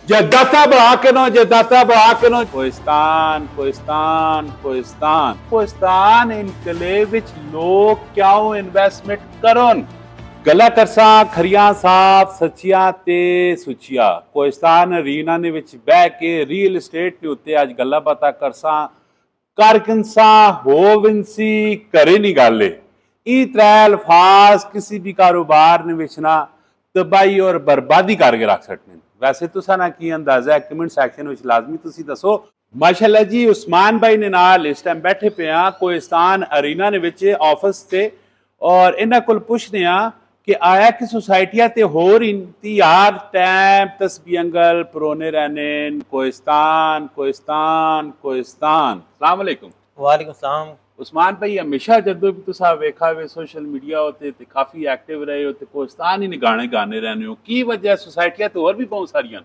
ਜੇ ਦਾਤਾ ਬਣਾ ਕੇ ਨੋ ਜੇ ਦਾਤਾ ਬਣਾ ਕੇ ਨੋ ਕੋਹਿਸਤਾਨ ਕੋਹਿਸਤਾਨ ਕੋਹਿਸਤਾਨ ਕੋਹਿਸਤਾਨ ਇਨਕਲੇਵ ਵਿੱਚ ਲੋਕ ਕਿਉਂ ਇਨਵੈਸਟਮੈਂਟ ਕਰਨ ਗੱਲਾਂ ਕਰਸਾਂ ਖਰੀਆਂ ਸਾਫ ਸੱਚੀਆਂ ਤੇ ਸੁੱਚੀਆਂ ਕੋਹਿਸਤਾਨ ਅਰੀਨਾ ਦੇ ਵਿੱਚ ਬਹਿ ਕੇ ਰੀਅਲ ਏਸਟੇਟ ਦੇ ਉੱਤੇ ਅੱਜ ਗੱਲਾਂ ਬਾਤਾਂ ਕਰਸਾਂ करकनसा होविंसी करे नहीं गाले ई त्रै अल्फाज किसी भी कारोबार ने विचना तबाही और बर्बादी करके रख सकते हैं। वैसे तुसा ना की अंदाजा है कमेंट सैक्शन में लाजमी तुसी दसो। माशाअल्लाह जी उस्मान भाई ने नाल इस टाइम बैठे पे हाँ कोहिस्तान अरीना ने विच ऑफिस ते और इन्हां कोल पुछदे हाँ कि आया कि सोसाइटियां ते होर इंतजार टैम तस्बींगल परोने रहने कोहिस्तान कोहिस्तान कोहिस्तान। अस्सलाम वालेकुम। वालेकुम सलाम। उस्मान भाई हमेशा जदों भी तुसा वेखा वे सोशल मीडिया होते ते काफ़ी एक्टिव रहे हो ते कोहिस्तान ही गाने गाने रहने हो की वजह सोसाइटियां तो और भी बहुत सारियां।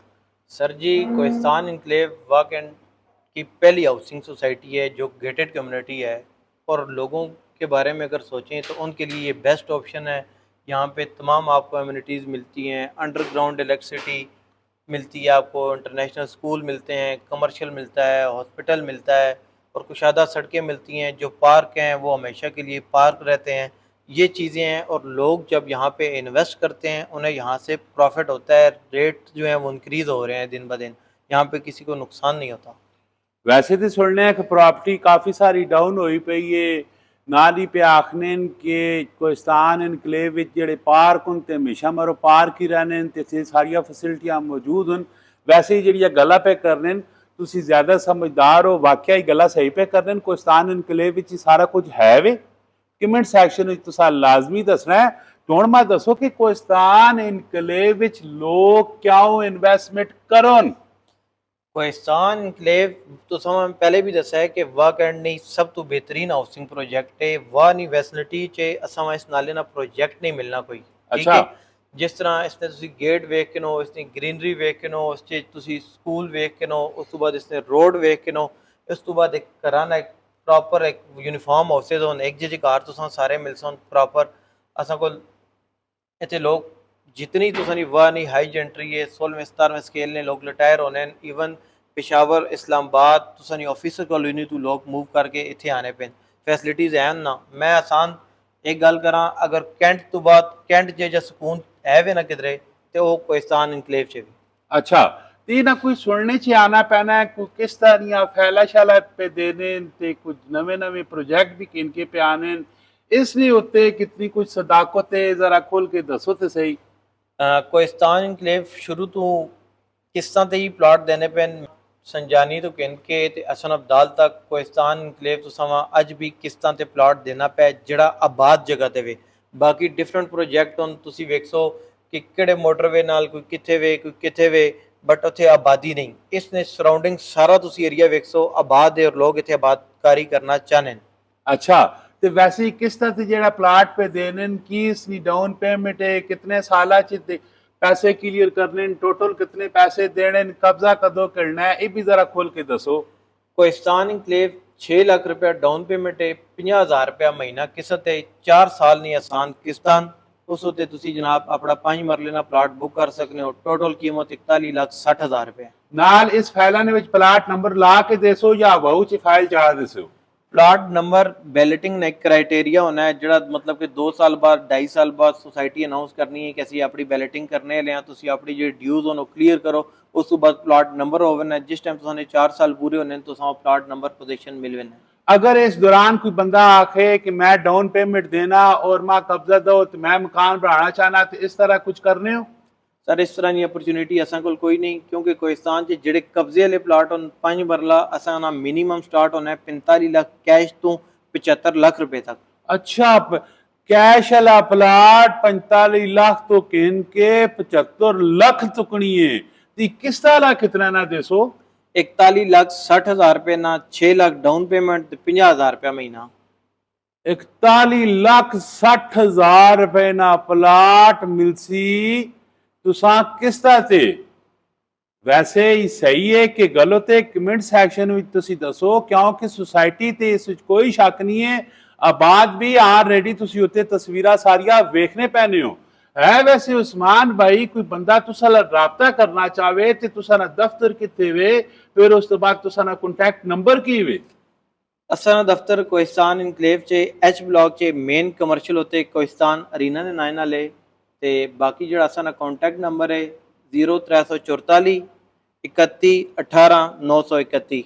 सर जी कोहिस्तान इनक्लेव वाक एंड की पहली हाउसिंग सोसाइटी है जो गेटेड कम्युनिटी है और लोगों के बारे में अगर सोचें तो उनके लिए ये बेस्ट ऑप्शन है। यहाँ पे तमाम आपको एमिनिटीज़ मिलती हैं, अंडरग्राउंड इलेक्ट्रिसिटी मिलती है, आपको इंटरनेशनल स्कूल मिलते हैं, कमर्शियल मिलता है, हॉस्पिटल मिलता है और कुशादा सड़कें मिलती हैं। जो पार्क हैं वो हमेशा के लिए पार्क रहते हैं। ये चीज़ें हैं और लोग जब यहाँ पे इन्वेस्ट करते हैं उन्हें यहाँ से प्रॉफिट होता है। रेट जो है वो इंक्रीज़ हो रहे हैं दिन ब दिन, यहाँ पे किसी को नुकसान नहीं होता। वैसे तो सुनने कि प्रॉपर्टी काफ़ी सारी डाउन हुई पई है नाल ही पे आखने कि कोहिस्तान इनकलेव विच जेड़े पार्क हों ते हमेशा मरो पार्क ही रहने ते सारिया फैसिलिटियां मौजूद हों। वैसे ही जेड़ियां गल्लां पे करने तुसी ज़्यादा समझदार हो वाकई ही गल्लां सही पे करने कोहिस्तान इनकलेव विच सारा कुछ है वे कमेंट सैक्शन में तुसा लाजमी दसना है। हुण मैं दसो कि कोहिस्तान इनकलेव विच लोग क्यों इन्वेस्टमेंट करन। कोहिस्तान इनक्लेव तो मैं पहले भी दसा है कि वाह करनी सब तो बेहतरीन हाउसिंग प्रोजेक्ट है। वाह नहीं फैसिलिटी चे असा इस नाले ना प्रोजेक्ट नहीं मिलना कोई। ठीक है जिस तरह इसने तुसी गेट वेख के नो, इसने ग्रीनरी वेख के नो, उससे तुसी स्कूल वेख के नो, उस तो बाद इसने रोड वेख के नो, उस तो बाद एक कराना एक प्रॉपर एक यूनिफॉर्म हाउसेज होन एक जी घर तो सारे मिल सन प्रॉपर असा को इतने लोग जितनी तो सनी वाह नहीं हाई जेंट्री है 16वें 17वें स्केल ने लोग रिटायर होने इवन पेशावर इस्लामाबाद तो सनी ऑफिसर कॉलोनी तो लोग मूव करके इतने आने पे फैसिलिटीज़ हैं ना। मैं आसान एक गल करा अगर कैंट तो बाद कैंट जे सुकून है वे ना किधरे तो वो कोहिस्तान इनक्लेव च भी। अच्छा ती ना कोई सुनने च आना पैना है कोई किस तरह फैला शैला पे देने ते कुछ नवे नवे प्रोजेक्ट भी किनके पे आने इसलिए उत्ते कितनी कुछ सदाकत है जरा खोल के दसो तो सही। कोहिस्तान इनक्लेव शुरू तो किस्तां ते ही प्लाट देने पे संजानी तो किनके ते असन अब्दाल तक कोहिस्तान इनक्लेव तो समा अज भी किस्तां ते प्लाट देना पे जड़ा आबाद जगह ते वे। बाकी डिफरेंट प्रोजेक्ट हुन तुसी वेखसो कि किहड़े मोटरवे नाल कोई किथे वे बट उत्थे आबादी नहीं। इसने सराउंडिंग सारा तुसी एरिया वेखसो आबाद है और लोग इत्थे आबादकारी करना चाहने। अच्छा तो वैसे ही किस तरह से जेड़ा प्लाट पे देने की इसकी डाउन पेमेंट है कितने साल पैसे क्लियर करने टोटल कितने पैसे देने कब्जा कदों करना है ये भी जरा खोल के दसो। कोहिस्तान इनक्लेव 6 लाख रुपया डाउन पेमेंट है 50,000 रुपया महीना किस्त है 4 साल नहीं आसान किस्तान उस उत्ते तुसी जनाब अपना 5 मरले ना प्लाट बुक कर सकते हो। टोटल कीमत 41,60,000 रुपया नाल इस फाइल ने प्लाट नंबर ला के देसो या वाऊ च फाइल चाह देसो। प्लाट नंबर बैलेटिंग ने क्राइटेरिया होना है जड़ा मतलब कि 2 साल बाद 2.5 साल बाद सोसाइटी अनाउंस करनी है कि असी अपनी बैलेटिंग करने लिया तुसी अपनी जो ड्यूज हो क्लियर करो उस तो बाद प्लाट नंबर होना है जिस टाइम तुसाने 4 साल पूरे होने तो प्लाट नंबर पोजीशन मिलवे। अगर इस दौरान कोई बंदा आखे कि मैं डाउन पेमेंट देना और मैं कब्जा दो तो मैं मकान बनाना चाहना तो इस तरह कुछ करने हो। सर इस तरह की अपॉर्चुनिटी असा को कोई नहीं क्योंकि कोहिस्तान से जेडे कब्जे वाले प्लाट हों 5 मरला असा ना मिनीमम स्टार्ट होना है 45 लाख कैश तो 75 लाख रुपए तक। अच्छा कैश वाला प्लाट 45 लाख तो किन के 75 लाख चुकनी है ती किस तरह कितना ना देसो 41,60,000 रुपये ना 6 लाख डाउन पेमेंट 50,000 रुपया महीना 41,60,000 रुपए ना प्लाट मिलसी तुसा किस्ता ते। वैसे ही सही है कि गलत है कमेंट सैक्शन में तुसी दसो क्योंकि सोसाइटी ते इस कोई शक नहीं है आबाद भी ऑलरेडी तुसी उत्ते तस्वीरां सारियां वेखने पैने हो। है। वैसे उस्मान भाई कोई बंदा तुसा नाल राबता करना चाहे ते तुसा ना दफ्तर किथे वे, फिर उस तो बाद तुसा ना कॉन्टैक्ट नंबर की वे? असा ना दफ्तर कोहिस्तान इनक्लेव चे एच ब्लॉक चे मेन कमर्शियल होते कोहिस्तान अरीना दे नाम नाल है। ते बाकी जेड़ा असा ना कॉन्टैक्ट नंबर है 0344 31 18 931।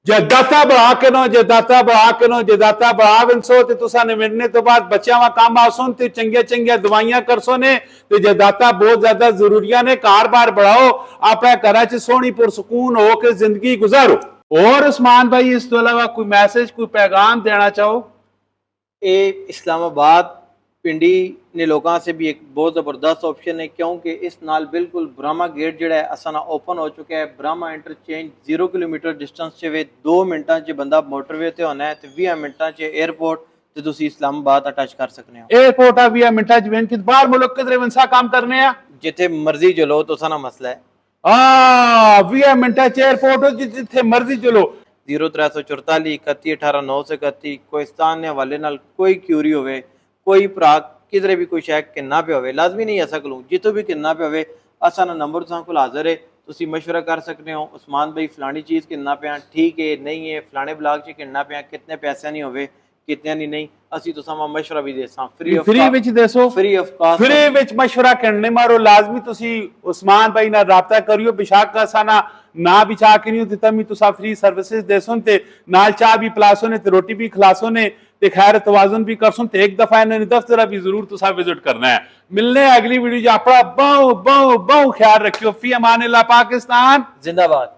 जे दाता बढ़ा के नो, जे दाता बढ़ा के नो, जे दाता बढ़ा विनसो ते तुसा ने मिलने तो बाद बच्चा वा काम आसो ते चंगे चंगे दवाइयां करसो ने ते जे दाता बहुत ज्यादा जरूरिया ने कार बार बढ़ाओ, अपने घर च सोहनी पुरसकून हो के जिंदगी गुजारो। और उस्मान भाई इस तो अलावा कोई मैसेज, कोई पैगाम देना चाहो? ये इस्लामाबाद पिंडी ने लोगों से भी एक बहुत ज़बरदस्त ऑप्शन है, क्योंकि इस नाल बिल्कुल ब्राह्मा गेट जड़ा है असाना ओपन हो चुका है। ब्राह्मा इंटरचेंज 0 किलोमीटर डिस्टेंस च वे 2 मिनटां च बंदा मोटरवे ते होना है ते 20 मिनटां च एयरपोर्ट ते तुसी इस्लामाबाद अटैच कर सकते हो। एयरपोर्ट आ 20 मिनटां च वेन कि बाहर मुल्क किधरे वंसा काम करने आ जिथे मर्जी चलो तो साना मसला है। 20 मिनटां च एयरपोर्ट हो जिथे मर्जी चलो। 0344 31 18 931 कोहिस्तान ने हवाले नाल कोई क्यूरी होवे, कोई भरा किधरे भी कोई शै किन्ना पे होवे, लाजमी नहीं ऐसा करूँ जितो भी किन्ना पे होवे असा ना नंबर तुसां कोल हाजिर है, तुसी मशवरा कर सकते हो। उस्मान भाई फलानी चीज़ किन्ना पे ठीक है नहीं है, फलाने ब्लॉक च किन्ना पे कितने पैसे नहीं होवे कितने नहीं, असी तुसां मशवरा भी देसां फ्री विच देसो, फ्री ऑफ कॉस्ट फ्री विच मशवरा करने मारो। लाजमी तुसी उस्मान भाई ना राबता करियो, बेशक असाना ना भी चाह के नहीं होती तभी तुसा फ्री सर्विसेज देसो ते नाल चाह भी पिलासो ने ते रोटी भी खिलासो ने ते खैर तवाजुन भी करसो ते एक दफा इन्हें दफ्तर भी जरूर तुसा विजिट करना है। मिलने अगली वीडियो जो अपना बहु बहु बहु ख्याल रखियो। फी अमान अल्लाह, पाकिस्तान जिंदाबाद।